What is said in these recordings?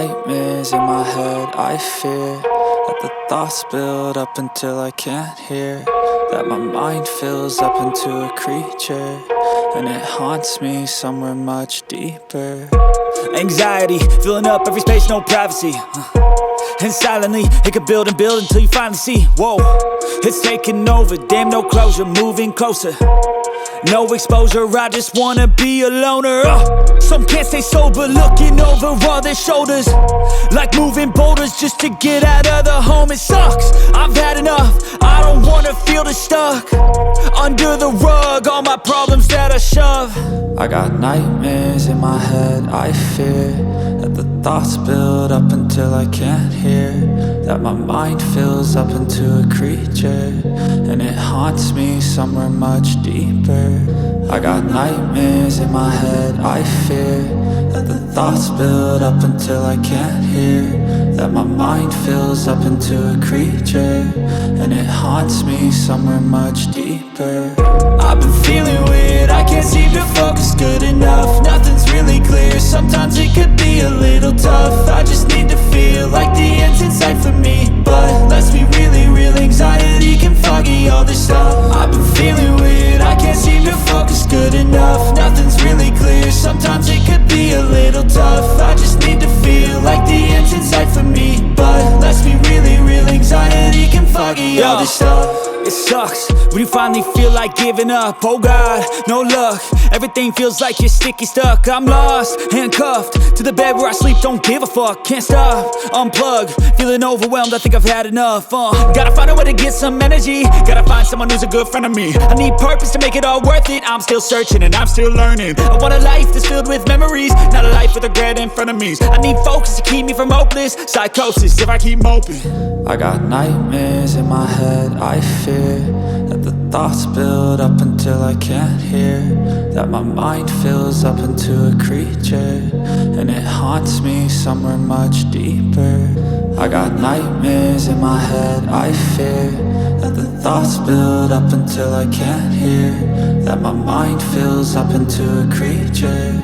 nightmares in my head, I fear that the thoughts build up until I can't hear, that my mind fills up into a creature, and it haunts me somewhere much deeper. Anxiety, filling up every space, no privacy. And silently, it could build and build until you finally see, whoa, it's taking over, damn no closure, moving closer. No exposure, I just wanna be a loner. Some can't stay sober, looking over all their shoulders, like moving boulders just to get out of the home. It sucks, I've had enough, I don't wanna feel the stuck under the rug, all my problems that I shove. I got nightmares in my head, I fear that the thoughts build up until I can't hear, that my mind fills up into a creature, and it haunts me somewhere much deeper. I got nightmares in my head, I fear that the thoughts build up until I can't hear, that my mind fills up into a creature, and it haunts me somewhere much deeper. I've been feeling weird, I can't seem to focus good enough. Nothing's really clear, sometimes it could be a little tough. I just need to feel like the end's in sight for me, but let's be really real, anxiety can foggy all this stuff. I've been feeling weird, I can't seem to focus good enough. Nothing's really clear, sometimes it could be a little tough. I just need to feel like the end's in sight for me, but let's be really real, anxiety can foggy all this stuff. It sucks when you finally feel like giving up. Oh God, no luck, everything feels like you're sticky stuck. I'm lost, handcuffed to the bed where I sleep, don't give a fuck. Can't stop, unplug, feeling overwhelmed, I think I've had enough. Gotta find a way to get some energy, gotta find someone who's a good friend of me. I need purpose to make it all worth it, I'm still searching and I'm still learning. I want a life that's filled with memories, not a life with regret in front of me. I need focus to keep me from hopeless psychosis if I keep moping. I got nightmares in my head, I fear that the thoughts build up until I can't hear, that my mind fills up into a creature, and it haunts me somewhere much deeper. I got nightmares in my head, I fear that the thoughts build up until I can't hear, that my mind fills up into a creature,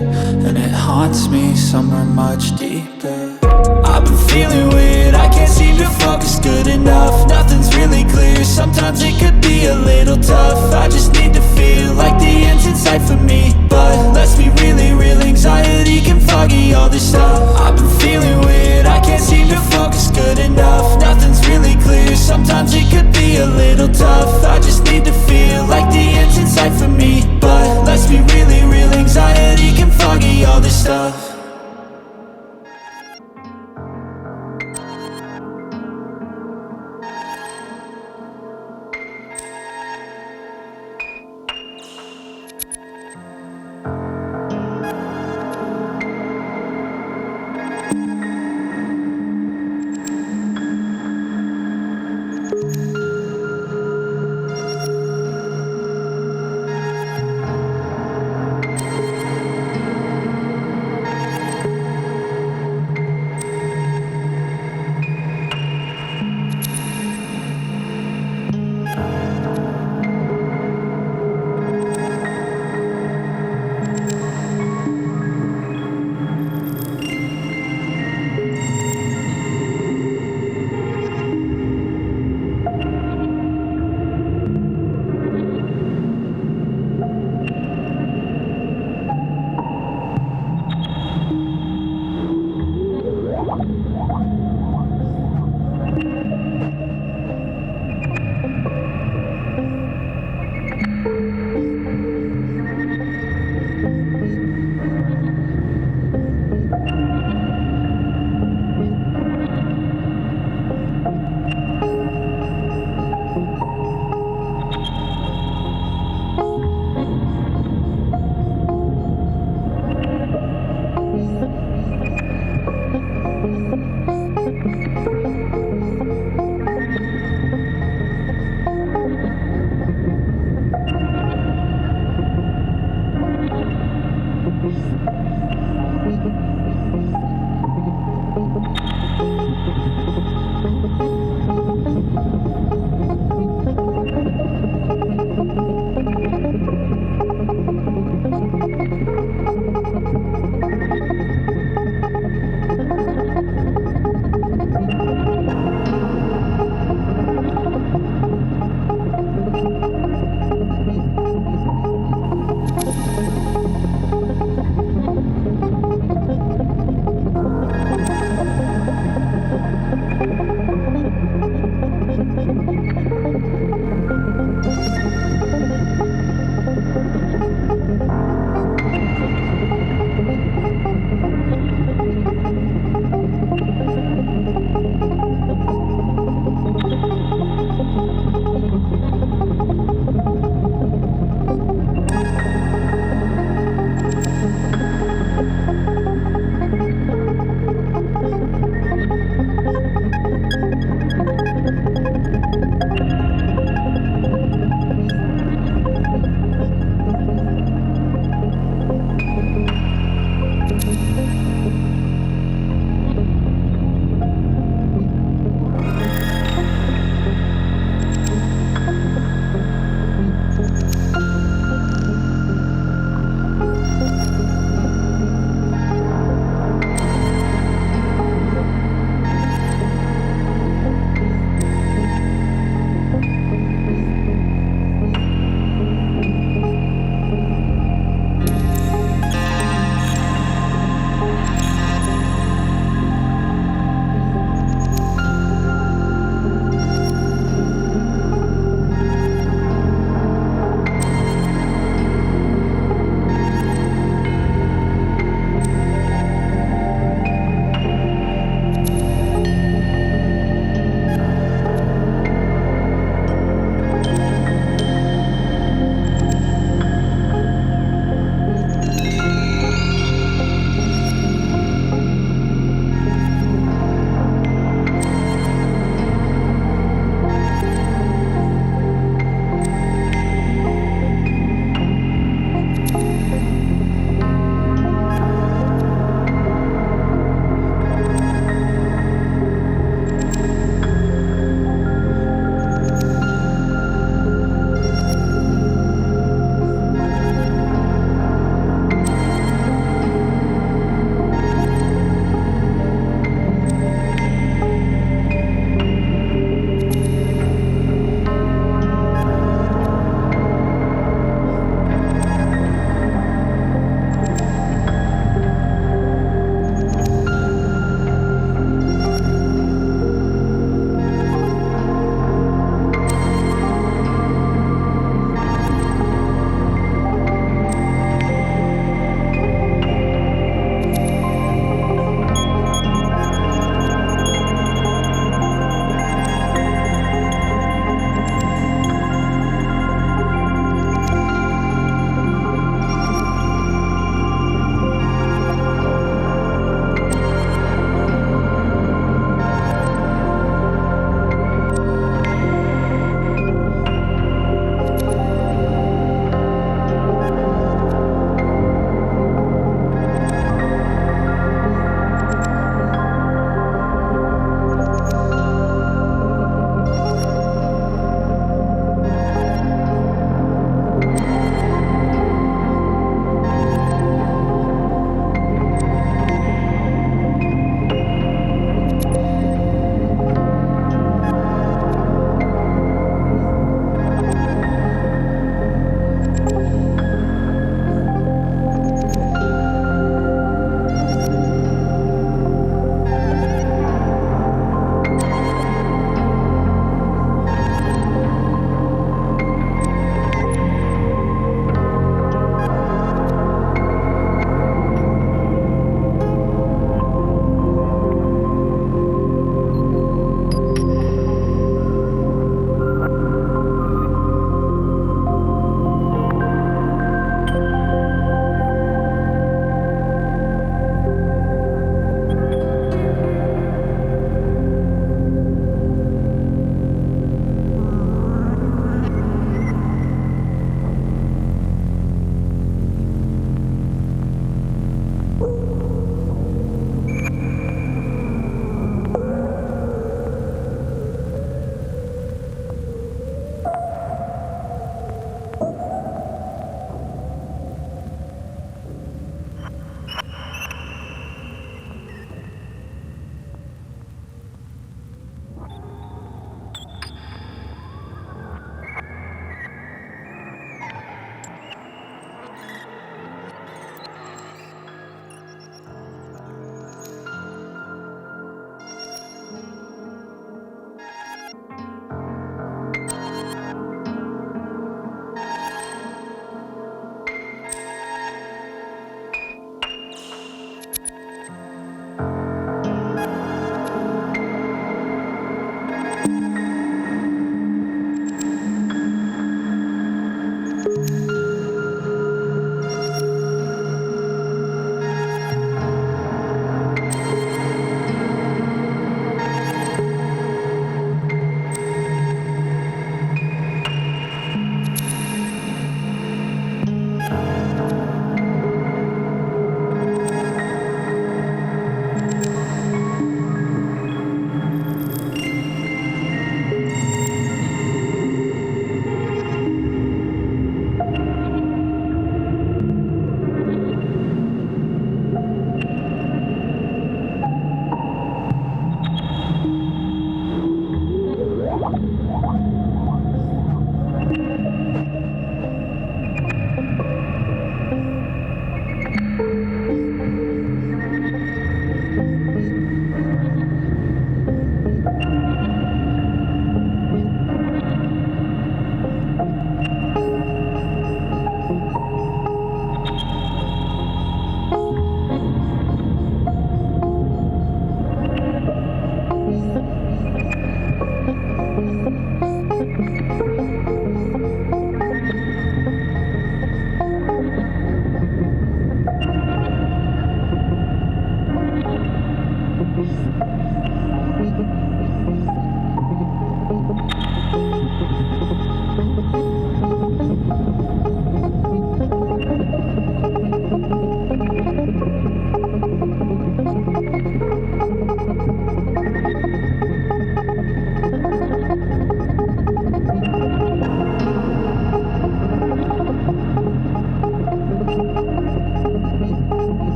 and it haunts me somewhere much deeper. I've been feeling weird, I can't seem to focus good enough. Nothing's really clear, sometimes it could be a little tough. I just need to feel like the end's in sight for me, but let's be really real, anxiety can foggy all this stuff. I've been feeling weird, I can't seem to focus good enough. Nothing's really clear, sometimes it could be a little tough. I just need to feel like the end's in sight for me, but let's be really real, anxiety can foggy all this stuff.